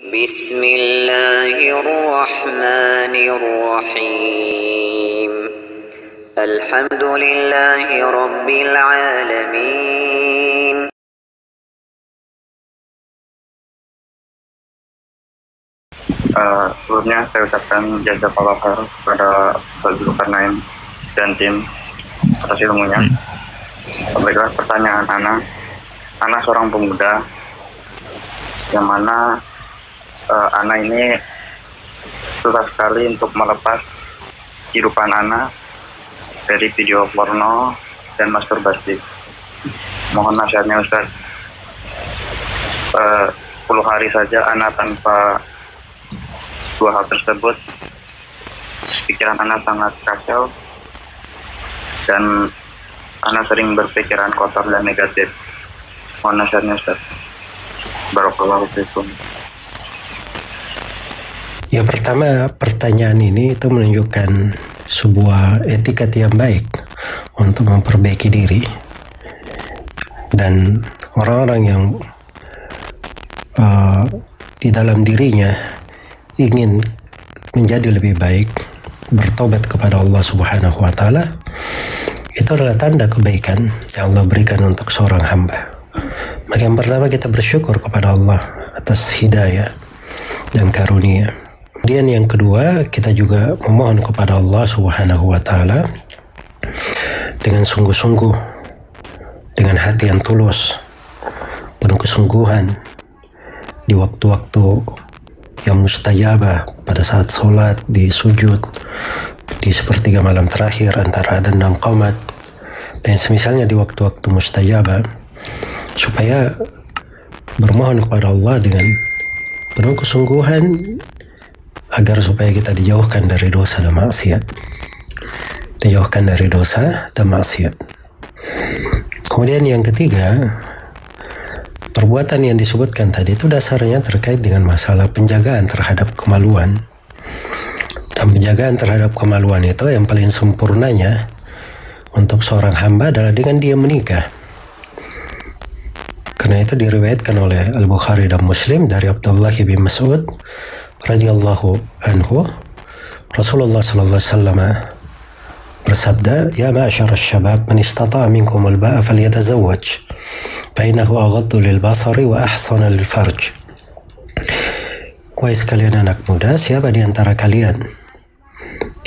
Bismillahirrahmanirrahim. Alhamdulillahi rabbil alamin. Sebelumnya saya ucapkan jazakallahu khair kepada Ustaz Zulkarnain dan tim atas ilmunya. Baiklah, pertanyaan Ana seorang pemuda yang mana Ana ini susah sekali untuk melepas kehidupan Ana dari video porno dan masturbasi. Mohon nasihatnya Ustaz. 10 hari saja Ana tanpa dua hal tersebut, pikiran Ana sangat kacau dan Ana sering berpikiran kotor dan negatif. Mohon nasihatnya Ustaz. Barakallahu fiikum. Ya, pertama, pertanyaan ini itu menunjukkan sebuah etiket yang baik untuk memperbaiki diri, dan orang-orang yang di dalam dirinya ingin menjadi lebih baik, bertobat kepada Allah Subhanahu wa Ta'ala, itu adalah tanda kebaikan yang Allah berikan untuk seorang hamba. Maka yang pertama, kita bersyukur kepada Allah atas hidayah dan karunia. Kemudian yang kedua, kita juga memohon kepada Allah Subhanahu wa Ta'ala dengan sungguh-sungguh, dengan hati yang tulus, penuh kesungguhan, di waktu-waktu yang mustajabah, pada saat sholat, di sujud, di sepertiga malam terakhir antara adzan dan qamat, dan semisalnya di waktu-waktu mustajabah, supaya bermohon kepada Allah dengan penuh kesungguhan agar supaya kita dijauhkan dari dosa dan maksiat. Dijauhkan dari dosa dan maksiat. Kemudian yang ketiga, perbuatan yang disebutkan tadi itu dasarnya terkait dengan masalah penjagaan terhadap kemaluan. Dan penjagaan terhadap kemaluan itu yang paling sempurnanya untuk seorang hamba adalah dengan dia menikah. Karena itu diriwayatkan oleh Al-Bukhari dan Muslim dari Abdullah bin Mas'ud radhiyallahu anhu, Rasulullah sallallahu alaihi wasallam bersabda, "Ya ma'syar asy-syabab, man istata'a minkum al-ba'a falyatazawwaj, fa innahu aghaddu lil-basari wa ahsanu lil-farj." Wahai sekalian anak muda, siapa di antara kalian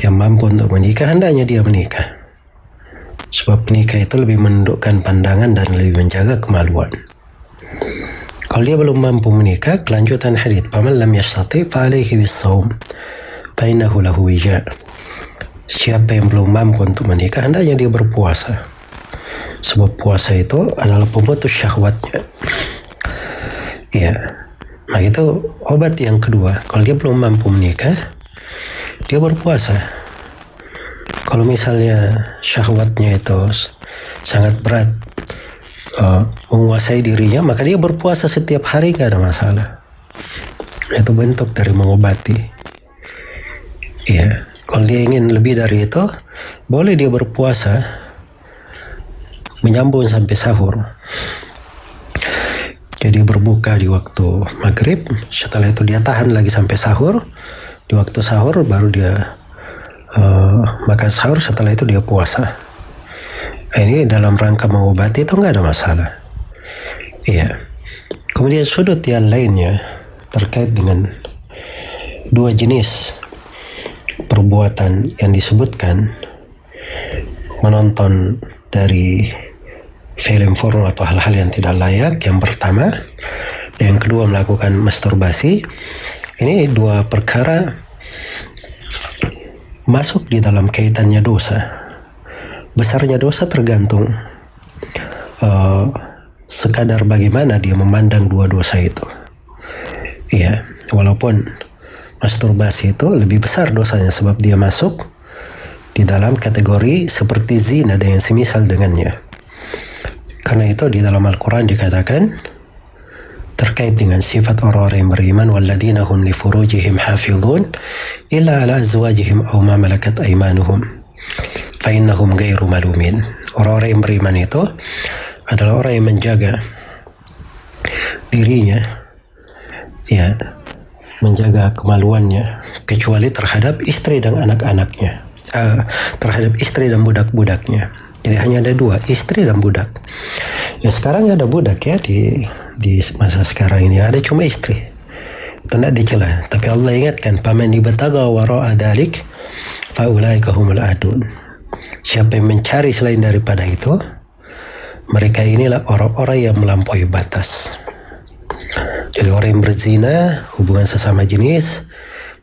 yang mampu untuk menikah, hendaknya dia menikah. Sebab menikah itu lebih menundukkan pandangan dan lebih menjaga kemaluan. Kalau dia belum mampu menikah, kelanjutan hadits, "Faman lam yastati' fa 'alaihi bis-shaum, fa innahu lahu wija'." Siapa yang belum mampu untuk menikah, hendaknya dia berpuasa. Sebab puasa itu adalah pemutus syahwatnya. Ya, nah itu obat yang kedua. Kalau dia belum mampu menikah, dia berpuasa. Kalau misalnya syahwatnya itu sangat berat, menguasai dirinya, maka dia berpuasa setiap hari, gak ada masalah. Itu bentuk dari mengobati. Ya, kalau dia ingin lebih dari itu, boleh dia berpuasa menyambung sampai sahur. Jadi berbuka di waktu maghrib, setelah itu dia tahan lagi sampai sahur. Di waktu sahur baru dia makan sahur, setelah itu dia puasa. Ini dalam rangka mengobati itu nggak ada masalah. Iya. Kemudian sudut yang lainnya terkait dengan dua jenis perbuatan yang disebutkan, menonton dari film porno atau hal-hal yang tidak layak, yang pertama, yang kedua melakukan masturbasi. Ini dua perkara masuk di dalam kaitannya dosa. Besarnya dosa tergantung sekadar bagaimana dia memandang dua dosa itu. Iya, walaupun masturbasi itu lebih besar dosanya sebab dia masuk di dalam kategori seperti zina dan yang semisal dengannya. Karena itu di dalam Al-Quran dikatakan terkait dengan sifat orang-orang yang beriman, walladzina hum li furujihim hafizun illa ala azwajihim aw ma malakat aymanuhum fa innahum ghairu malumin. Orang-orang yang beriman itu adalah orang yang menjaga dirinya ya menjaga kemaluannya kecuali terhadap istri dan anak-anaknya, terhadap istri dan budak-budaknya. Jadi hanya ada dua, istri dan budak. Ya sekarang ada budak ya di masa sekarang ini ada cuma istri. Itu tidak dicela. Tapi Allah ingatkan, "Faman ibtagha wara'a dzalik fa ulaika humul adun." Siapa yang mencari selain daripada itu, mereka inilah orang-orang yang melampaui batas. Jadi orang yang berzina, hubungan sesama jenis,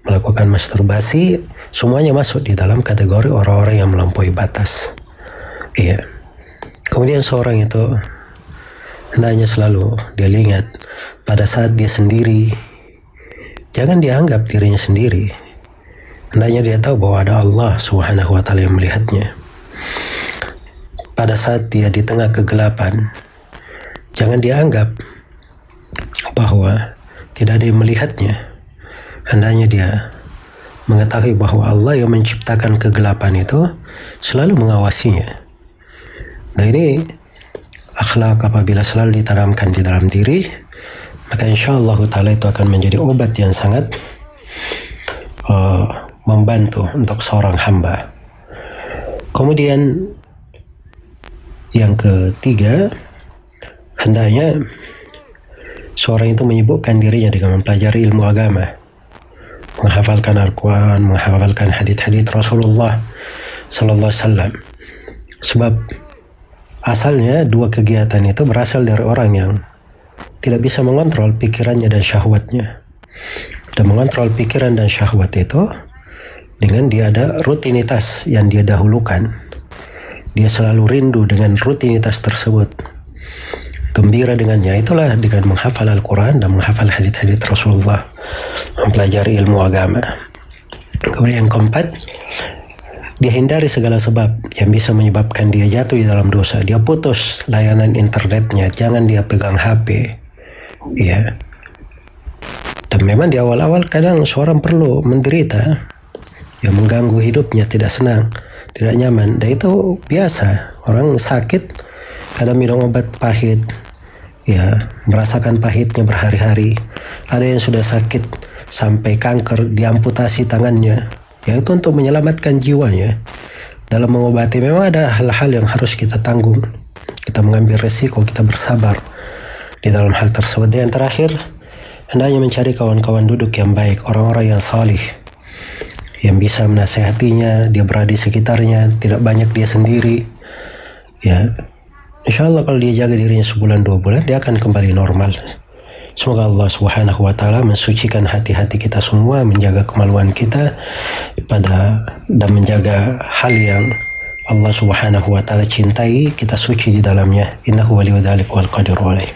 melakukan masturbasi, semuanya masuk di dalam kategori orang-orang yang melampaui batas. Iya. Kemudian seorang itu hendaknya selalu dia ingat pada saat dia sendiri, jangan dia anggap dirinya sendiri. Hendaknya dia tahu bahwa ada Allah Subhanahu wa taala yang melihatnya. Pada saat dia di tengah kegelapan, jangan dia anggap bahwa tidak ada yang melihatnya. Hendaknya dia mengetahui bahwa Allah yang menciptakan kegelapan itu selalu mengawasinya. Nah ini akhlak apabila selalu ditanamkan di dalam diri, maka insyaallah ta'ala itu akan menjadi obat yang sangat membantu untuk seorang hamba. Kemudian yang ketiga, hendaknya seorang itu menyibukkan dirinya dengan mempelajari ilmu agama, menghafalkan Al-Quran, menghafalkan hadits-hadits Rasulullah Sallallahu Alaihi Wasallam. Sebab asalnya dua kegiatan itu berasal dari orang yang tidak bisa mengontrol pikirannya dan syahwatnya. Dan mengontrol pikiran dan syahwat itu dengan dia ada rutinitas yang dia dahulukan. Dia selalu rindu dengan rutinitas tersebut, gembira dengannya. Itulah dengan menghafal Al-Quran dan menghafal hadits-hadits Rasulullah, mempelajari ilmu agama. Kemudian yang keempat, dia hindari segala sebab yang bisa menyebabkan dia jatuh di dalam dosa. Dia putus layanan internetnya, jangan dia pegang HP. Ya. Dan memang di awal-awal kadang seorang perlu menderita, yang mengganggu hidupnya, tidak senang, tidak nyaman. Dan itu biasa, orang sakit kadang minum obat pahit, ya merasakan pahitnya berhari-hari. Ada yang sudah sakit sampai kanker, diamputasi tangannya, ya itu untuk menyelamatkan jiwanya. Dalam mengobati memang ada hal-hal yang harus kita tanggung, kita mengambil resiko, kita bersabar di dalam hal tersebut. Dan yang terakhir, hendaknya mencari kawan-kawan duduk yang baik, orang-orang yang salih, yang bisa menasihatinya, dia berada di sekitarnya, tidak banyak dia sendiri. Ya, insyaallah kalau dia jaga dirinya sebulan 2 bulan, dia akan kembali normal. Semoga Allah Subhanahu wa taala mensucikan hati-hati kita semua, menjaga kemaluan kita dan menjaga hal yang Allah Subhanahu wa taala cintai, kita suci di dalamnya. Innahu waliyudzalika wal qadiru alaih.